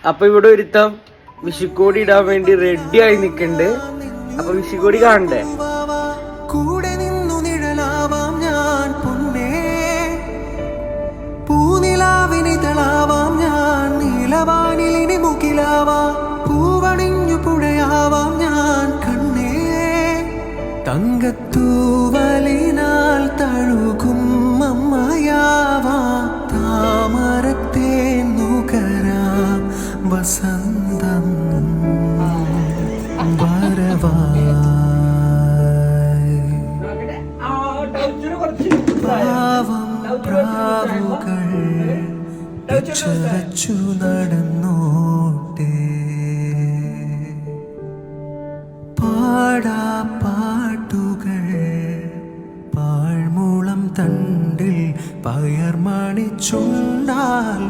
അപ്പൊ ഇവിടെ ഒരുത്തം വിഷുക്കോടി ഇടാൻ വേണ്ടി റെഡി ആയി നിക്കണ്ട്. അപ്പൊ വിഷുക്കോടി കാണണ്ടേ? കൂടെ നിന്നു നിഴലാവാം ഞാൻ പൊന്നേ, പൂനിലാവിനിതളാവാം ഞാൻ, നീലവാനിലിനി മുകിലാവാം, പൂവണിഞ്ഞു പുഴയാവാം ഞാൻ കണ്ണേ, തങ്കത്തൂവലിനാൽ തഴുകും അമ്മയാവാം, താമരത്തെ നുകരാം വസന്തം പാവം പ്രാവുകൾ ചരച്ചു നടന്നോട്ടെ, പാടാ പാട്ടുകൾ പാഴ്മൂളം തണ്ടിൽ പയർമണി ചുണ്ടാൽ